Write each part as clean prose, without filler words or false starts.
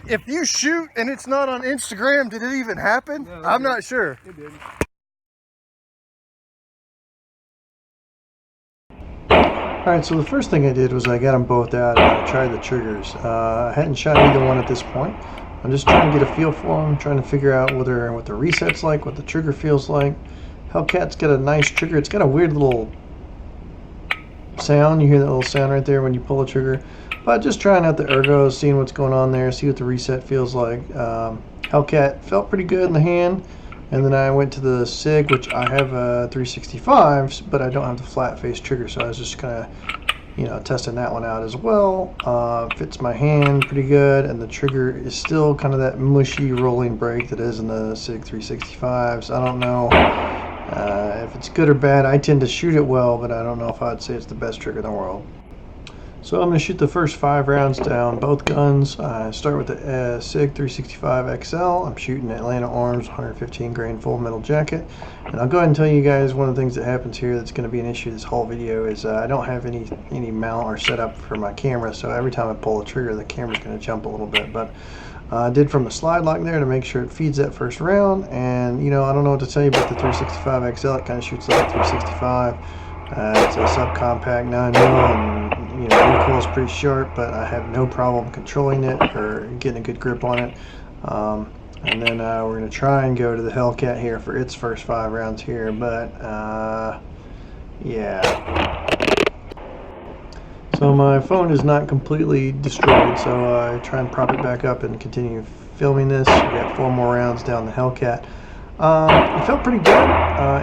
if you shoot and it's not on Instagram, did it even happen? No, I'm not sure. It didn't. Alright, so the first thing I did was I got them both out and I tried the triggers. I hadn't shot either one at this point. I'm just trying to get a feel for them, trying to figure out what the reset's like, what the trigger feels like. Hellcat's got a nice trigger. It's got a weird little sound. You hear that little sound right there when you pull the trigger. But just trying out the ergos, seeing what's going on there, see what the reset feels like. Hellcat felt pretty good in the hand. And then I went to the Sig, which I have a 365s, but I don't have the flat face trigger, so I was just kind of, testing that one out as well. Fits my hand pretty good, and the trigger is still kind of that mushy rolling break that is in the Sig 365s. I don't know if it's good or bad. I tend to shoot it well, but I don't know if I'd say it's the best trigger in the world. So I'm going to shoot the first 5 rounds down both guns. I start with the Sig 365XL. I'm shooting Atlanta Arms 115 grain full metal jacket. And I'll go ahead and tell you guys one of the things that happens here that's going to be an issue this whole video is I don't have any mount or setup for my camera, so every time I pull the trigger the camera's going to jump a little bit. But I did from the slide lock there to make sure it feeds that first round. And I don't know what to tell you about the 365XL. It kind of shoots like 365. It's a subcompact 9mm, and recoil is pretty sharp, but I have no problem controlling it or getting a good grip on it. And then we're going to try and go to the Hellcat here for its first 5 rounds here, but yeah. So my phone is not completely destroyed, so I try and prop it back up and continue filming this. We got 4 more rounds down the Hellcat. It felt pretty good.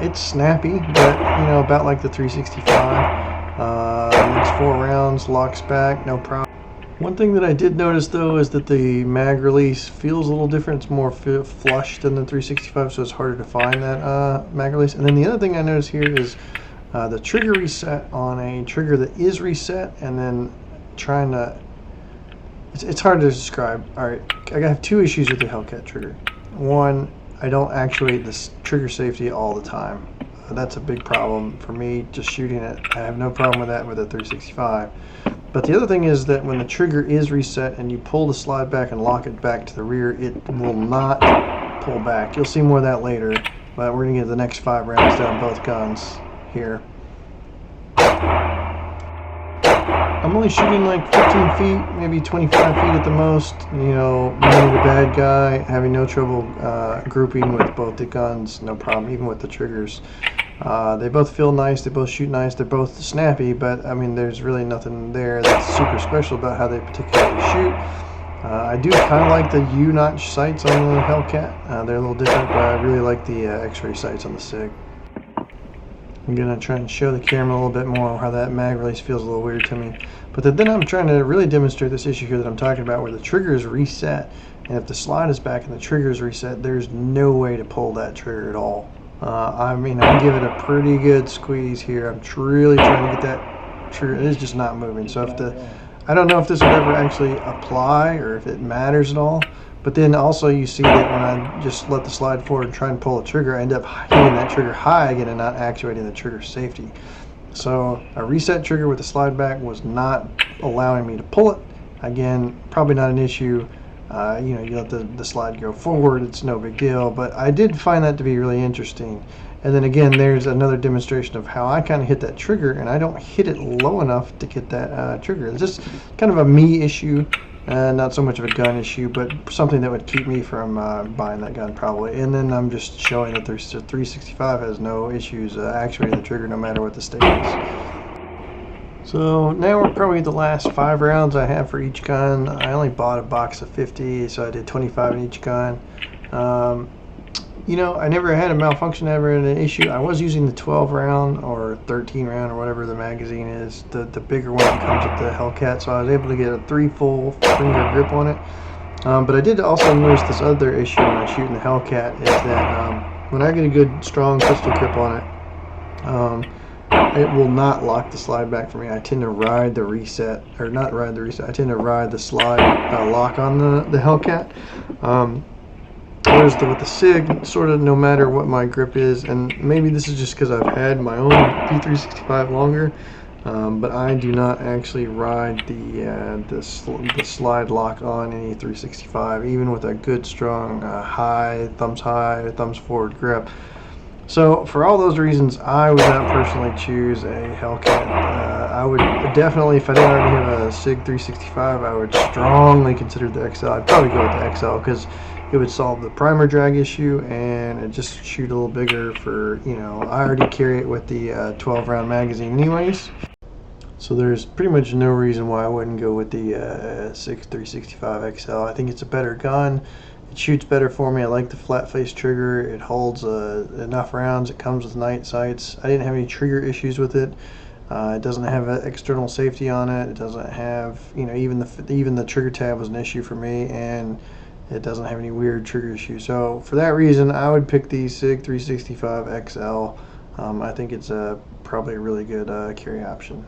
It's snappy, but about like the 365. Next 4 rounds, locks back, no problem. One thing that I did notice though is that the mag release feels a little different. It's more flush than the 365, so it's harder to find that mag release. And then the other thing I noticed here is the trigger reset on a trigger that is reset, and then trying to. It's hard to describe. All right, I have 2 issues with the Hellcat trigger. One, I don't actuate this trigger safety all the time. That's a big problem for me just shooting it. I have no problem with that with a 365. But the other thing is that when the trigger is reset and you pull the slide back and lock it back to the rear, it will not pull back. You'll see more of that later, but we're going to get the next 5 rounds down both guns here. I'm only shooting like 15 feet, maybe 25 feet at the most. Being the bad guy, having no trouble grouping with both the guns, no problem, even with the triggers. They both feel nice, they both shoot nice, they're both snappy, but I mean, there's really nothing there that's super special about how they particularly shoot. I do kind of like the U-notch sights on the Hellcat. They're a little different, but I really like the X-ray sights on the Sig. I'm going to try and show the camera a little bit more how that mag release feels a little weird to me. But then I'm trying to really demonstrate this issue here that I'm talking about where the trigger is reset. And if the slide is back and the trigger is reset, there's no way to pull that trigger at all. I mean, I give it a pretty good squeeze here. I'm really trying to get that trigger. It is just not moving. So I don't know if this would ever actually apply or if it matters at all. But then also you see that when I just let the slide forward and try and pull the trigger, I end up hitting that trigger high again and not actuating the trigger safety. So a reset trigger with the slide back was not allowing me to pull it. Again, probably not an issue. You let the slide go forward, it's no big deal. But I did find that to be really interesting. And then again, there's another demonstration of how I kind of hit that trigger, and I don't hit it low enough to get that trigger. It's just kind of a me issue. Not so much of a gun issue, but something that would keep me from buying that gun probably. And then I'm just showing that the 365 has no issues actuating the trigger no matter what the state is. So now we're probably at the last 5 rounds I have for each gun. I only bought a box of 50, so I did 25 in each gun. I never had a malfunction, never had an issue. I was using the 12 round or 13 round or whatever the magazine is, the bigger one that comes with the Hellcat, so I was able to get a 3 full finger grip on it. But I did also notice this other issue when I'm shooting the Hellcat is that when I get a good strong pistol grip on it, it will not lock the slide back for me. I tend to ride the reset, or not ride the reset, I tend to ride the slide lock on the Hellcat. Whereas with the Sig, sort of no matter what my grip is, and maybe this is just because I've had my own P365 longer, But I do not actually ride the slide lock on any 365, even with a good strong high, thumbs forward grip. So for all those reasons, I would not personally choose a Hellcat. I would definitely, if I didn't already have a Sig 365, I would strongly consider the XL. I'd probably go with the XL because it would solve the primer drag issue and it just shoot a little bigger for, you know, I already carry it with the 12 round magazine anyways. So there's pretty much no reason why I wouldn't go with the Sig 365XL. I think it's a better gun. It shoots better for me. I like the flat face trigger. It holds enough rounds. It comes with night sights. I didn't have any trigger issues with it. It doesn't have external safety on it. It doesn't have, you know, even the trigger tab was an issue for me, and it doesn't have any weird trigger issues. So for that reason, I would pick the Sig 365XL. I think it's probably a really good carry option.